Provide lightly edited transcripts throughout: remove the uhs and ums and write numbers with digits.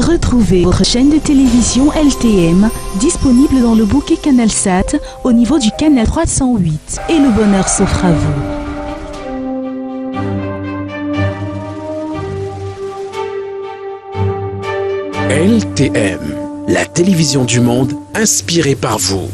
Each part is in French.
Retrouvez votre chaîne de télévision LTM, disponible dans le bouquet CanalSat au niveau du canal 308. Et le bonheur s'offre à vous. LTM, la télévision du monde inspirée par vous.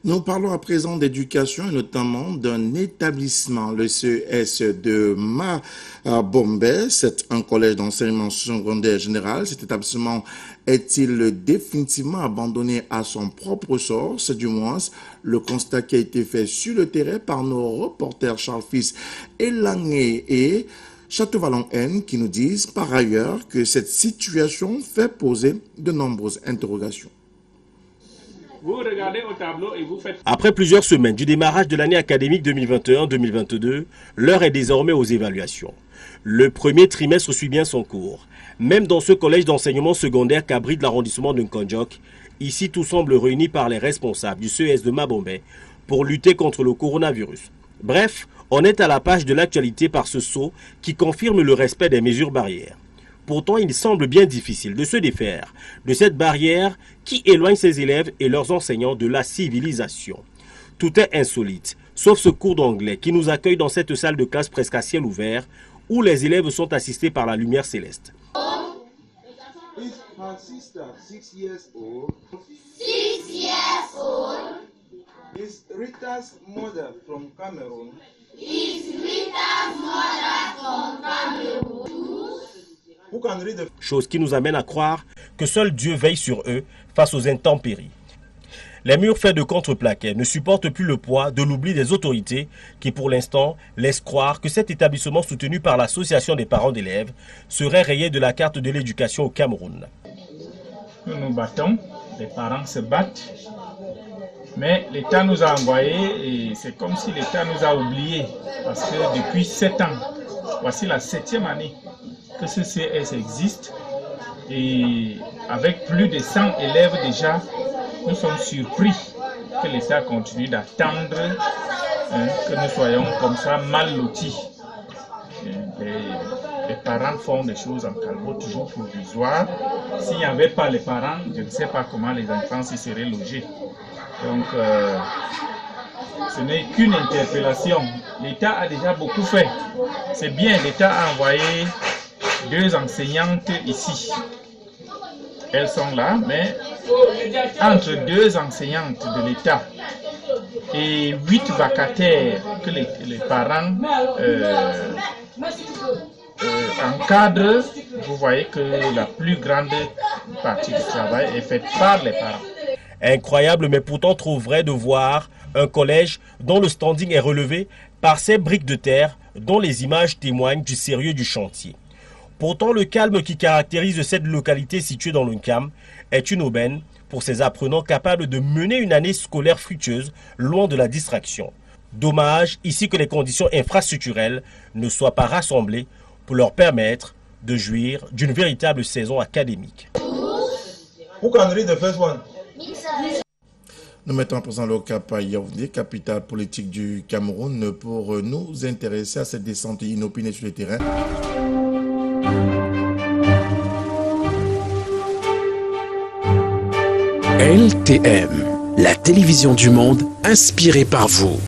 Nous parlons à présent d'éducation et notamment d'un établissement, le CES de Mabombe. C'est un collège d'enseignement secondaire général. Cet établissement est-il définitivement abandonné à son propre sort? C'est du moins le constat qui a été fait sur le terrain par nos reporters Charles Fils et Langé et Château-Vallon-N qui nous disent par ailleurs que cette situation fait poser de nombreuses interrogations. Vous regardez au tableau et vous faites... Après plusieurs semaines du démarrage de l'année académique 2021-2022, l'heure est désormais aux évaluations. Le premier trimestre suit bien son cours. Même dans ce collège d'enseignement secondaire qu'abrite l'arrondissement de Nkonjok, ici tout semble réuni par les responsables du CES de Mabombe pour lutter contre le coronavirus. Bref, on est à la page de l'actualité par ce sceau qui confirme le respect des mesures barrières. Pourtant, il semble bien difficile de se défaire de cette barrière qui éloigne ses élèves et leurs enseignants de la civilisation. Tout est insolite, sauf ce cours d'anglais qui nous accueille dans cette salle de classe presque à ciel ouvert où les élèves sont assistés par la lumière céleste. Chose qui nous amène à croire que seul Dieu veille sur eux face aux intempéries. Les murs faits de contreplaqué ne supportent plus le poids de l'oubli des autorités qui, pour l'instant, laissent croire que cet établissement soutenu par l'association des parents d'élèves serait rayé de la carte de l'éducation au Cameroun. Nous nous battons, les parents se battent, mais l'État nous a envoyés et c'est comme si l'État nous a oubliés parce que depuis 7 ans, voici la 7e année que ce CS existe et avec plus de 100 élèves déjà, nous sommes surpris que l'État continue d'attendre que nous soyons comme ça mal lotis. Les parents font des choses en calme, toujours provisoires. S'il n'y avait pas les parents, je ne sais pas comment les enfants s'y seraient logés. Donc, ce n'est qu'une interpellation. L'État a déjà beaucoup fait. C'est bien, l'État a envoyé 2 enseignantes ici. Elles sont là, mais entre 2 enseignantes de l'État et 8 vacataires que les parents encadrent, vous voyez que la plus grande partie du travail est faite par les parents. Incroyable mais pourtant trop vrai de voir un collège dont le standing est relevé par ces briques de terre dont les images témoignent du sérieux du chantier. Pourtant, le calme qui caractérise cette localité située dans l'Unkam est une aubaine pour ces apprenants capables de mener une année scolaire fructueuse loin de la distraction. Dommage ici que les conditions infrastructurelles ne soient pas rassemblées pour leur permettre de jouir d'une véritable saison académique. Nous mettons à présent le cap à Yaoundé, capitale politique du Cameroun, pour nous intéresser à cette descente inopinée sur le terrain. LTM, la télévision du monde inspirée par vous.